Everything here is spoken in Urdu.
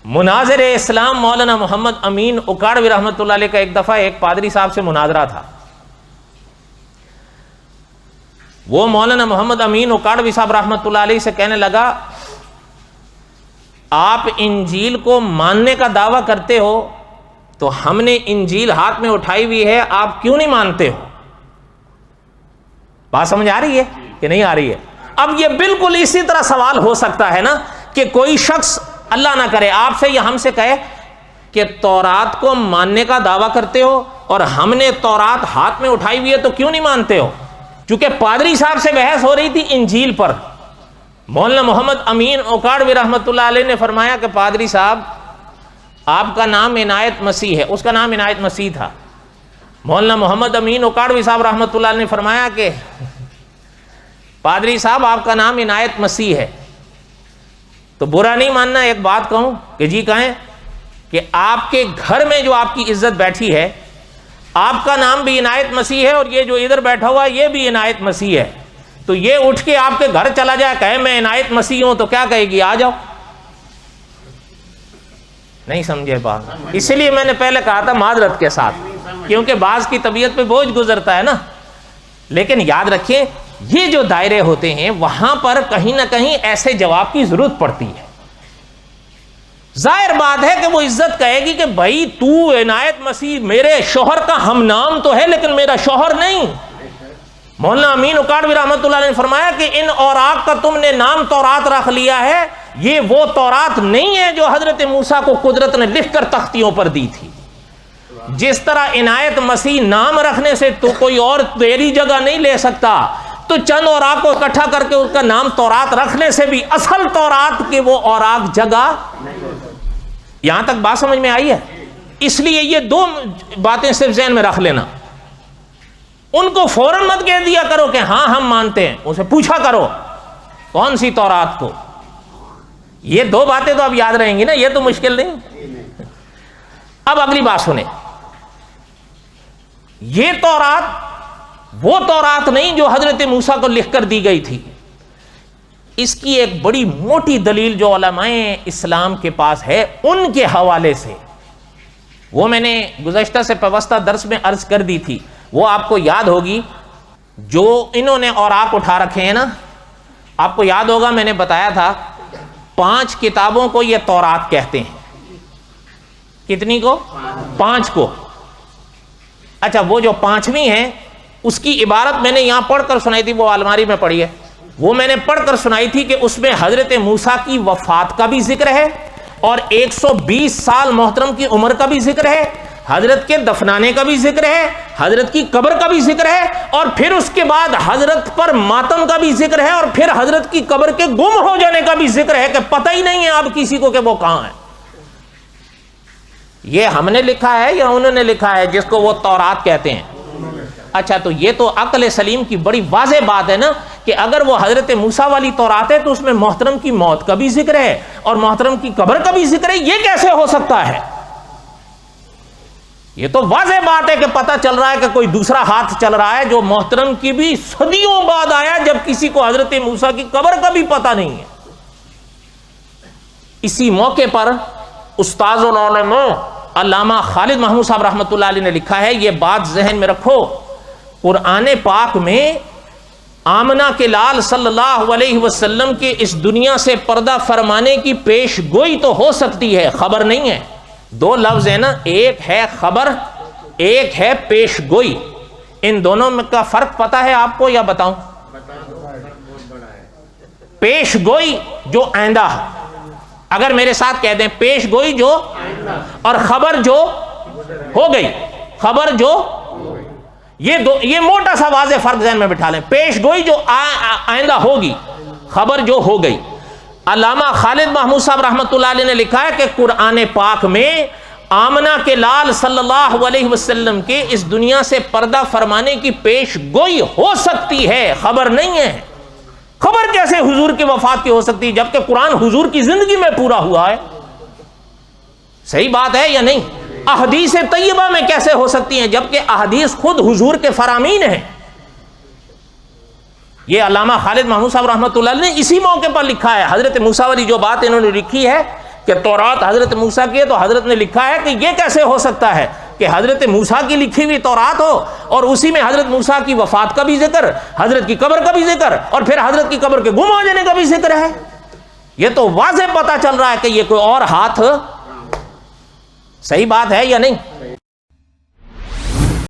مناظر اسلام مولانا محمد امین اکاڑوی رحمۃ اللہ علیہ کا ایک دفعہ ایک پادری صاحب سے مناظرہ تھا. وہ مولانا محمد امین اکاڑوی صاحب رحمۃ اللہ علیہ سے کہنے لگا آپ انجیل کو ماننے کا دعویٰ کرتے ہو تو ہم نے انجیل ہاتھ میں اٹھائی ہوئی ہے, آپ کیوں نہیں مانتے ہو؟ بات سمجھ آ رہی ہے کہ نہیں آ رہی ہے؟ اب یہ بالکل اسی طرح سوال ہو سکتا ہے نا کہ کوئی شخص اللہ نہ کرے آپ سے یا ہم سے کہے کہ تورات کو ماننے کا دعویٰ کرتے ہو اور ہم نے تورات ہاتھ میں اٹھائی ہوئی ہے تو کیوں نہیں مانتے ہو؟ چونکہ پادری صاحب سے بحث ہو رہی تھی انجیل پر. مولانا محمد امین اکاڑوی رحمۃ اللہ علیہ نے فرمایا کہ پادری صاحب آپ کا نام عنایت مسیح ہے. اس کا نام عنایت مسیح تھا. مولانا محمد امین اکاڑوی صاحب رحمۃ اللہ علیہ نے فرمایا کہ پادری صاحب آپ کا نام عنایت مسیح ہے تو برا نہیں ماننا ایک بات کہوں کہ جی کہیں کہ آپ کے گھر میں جو آپ کی عزت بیٹھی ہے آپ کا نام بھی عنایت مسیح ہے اور یہ جو ادھر بیٹھا ہوا یہ بھی عنایت مسیح ہے, تو یہ اٹھ کے آپ کے گھر چلا جائے کہے میں عنایت مسیح ہوں تو کیا کہے گی؟ آ جاؤ. نہیں سمجھے بات؟ اسی لیے میں نے پہلے کہا تھا معذرت کے ساتھ, کیونکہ بعض کی طبیعت پہ بوجھ گزرتا ہے نا. لیکن یاد رکھیں یہ جو دائرے ہوتے ہیں وہاں پر کہیں نہ کہیں ایسے جواب کی ضرورت پڑتی ہے. ظاہر بات ہے کہ وہ عزت کہے گی کہ بھائی تو عنایت مسیح میرے شوہر کا ہم نام تو ہے لیکن میرا شوہر نہیں. مولانا امین اکاڑوی رحمۃ اللہ علیہ نے فرمایا کہ ان اوراق کا تم نے نام تورات رکھ لیا ہے, یہ وہ تورات نہیں ہے جو حضرت موسیٰ کو قدرت نے لکھ کر تختیوں پر دی تھی. جس طرح عنایت مسیح نام رکھنے سے تو کوئی اور تیری جگہ نہیں لے سکتا, تو چند اوراق کو اکٹھا کر کے اس کا نام تورات رکھنے سے بھی اصل تورات کے وہ اوراق جگہ. یہاں تک بات سمجھ میں آئی ہے؟ اس لیے یہ دو باتیں صرف ذہن میں رکھ لینا. ان کو فوراً مت کہہ دیا کرو کہ ہاں ہم مانتے ہیں, اسے پوچھا کرو کون سی تورات کو. یہ دو باتیں تو اب یاد رہیں گی نا, یہ تو مشکل نہیں. اب اگلی بات سنیں, یہ تورات وہ تورات نہیں جو حضرت موسیٰ کو لکھ کر دی گئی تھی. اس کی ایک بڑی موٹی دلیل جو علماء اسلام کے پاس ہے ان کے حوالے سے, وہ میں نے گزشتہ سے پیوستہ درس میں عرض کر دی تھی, وہ آپ کو یاد ہوگی. جو انہوں نے اوراق اٹھا رکھے ہیں نا, آپ کو یاد ہوگا میں نے بتایا تھا 5 کتابوں کو یہ تورات کہتے ہیں. کتنی کو؟ 5 کو. اچھا وہ جو 5ویں ہیں اس کی عبارت میں نے یہاں پڑھ کر سنائی تھی, وہ الماری میں پڑھی ہے, وہ میں نے پڑھ کر سنائی تھی کہ اس میں حضرت موسیٰ کی وفات کا بھی ذکر ہے اور 120 سال محترم کی عمر کا بھی ذکر ہے, حضرت کے دفنانے کا بھی ذکر ہے, حضرت کی قبر کا بھی ذکر ہے, اور پھر اس کے بعد حضرت پر ماتم کا بھی ذکر ہے, اور پھر حضرت کی قبر کے گم ہو جانے کا بھی ذکر ہے کہ پتہ ہی نہیں ہے اب کسی کو کہ وہ کہاں ہے. یہ ہم نے لکھا ہے یا انہوں نے لکھا ہے جس کو وہ تورات کہتے ہیں؟ اچھا تو یہ تو عقل سلیم کی بڑی واضح بات ہے نا کہ اگر وہ حضرت موسیٰ والی تورات ہے تو اس میں محترم کی موت کا بھی ذکر ہے اور محترم کی قبر کا بھی ذکر ہے. یہ کیسے ہو سکتا ہے؟ یہ تو واضح بات ہے کہ پتہ چل رہا ہے کہ کوئی دوسرا ہاتھ چل رہا ہے جو محترم کی بھی صدیوں بعد آیا, جب کسی کو حضرت موسیٰ کی قبر کا بھی پتہ نہیں ہے. اسی موقع پر استاذ العلم علامہ خالد محمود صاحب رحمۃ اللہ علیہ نے لکھا ہے, یہ بات ذہن میں رکھو, قرآن پاک میں آمنہ کے لال صلی اللہ علیہ وسلم کے اس دنیا سے پردہ فرمانے کی پیش گوئی تو ہو سکتی ہے, خبر نہیں ہے. 2 لفظ ہے نا, ایک ہے خبر, ایک ہے پیش گوئی. ان دونوں میں کا فرق پتہ ہے آپ کو یا بتاؤں؟ پیش گوئی جو آئندہ, اگر میرے ساتھ کہہ دیں پیش گوئی جو, اور خبر جو ہو گئی, خبر جو, یہ موٹا سا واضح فرق ذہن میں بٹھا لیں. پیش گوئی جو آئندہ ہوگی, خبر جو ہو گئی. علامہ خالد محمود صاحب رحمۃ اللہ علیہ نے لکھا ہے کہ قرآن پاک میں آمنہ کے لال صلی اللہ علیہ وسلم کے اس دنیا سے پردہ فرمانے کی پیش گوئی ہو سکتی ہے, خبر نہیں ہے. خبر کیسے حضور کی وفات کی ہو سکتی ہے جبکہ قرآن حضور کی زندگی میں پورا ہوا ہے؟ صحیح بات ہے یا نہیں؟ احادیث طیبہ میں کیسے ہو سکتی ہیں جبکہ احادیث خود حضور کے فرامین ہیں؟ یہ علامہ خالد محمود صاحب رحمۃ اللہ علیہ نے اسی موقع پر لکھا ہے. حضرت موسیٰ والی جو بات انہوں نے لکھی ہے کہ تورات حضرت موسیٰ کی ہے، تو حضرت نے لکھا ہے کہ یہ کیسے ہو سکتا ہے کہ حضرت موسیٰ کی لکھی ہوئی تورات ہو اور اسی میں حضرت موسیٰ کی وفات کا بھی ذکر، حضرت کی قبر کا بھی ذکر، اور پھر حضرت کی قبر کے گم ہو جانے کا بھی ذکر ہے؟ یہ تو واضح پتہ چل رہا ہے کہ یہ کوئی اور ہاتھ، صحیح بات ہے یا نہیں؟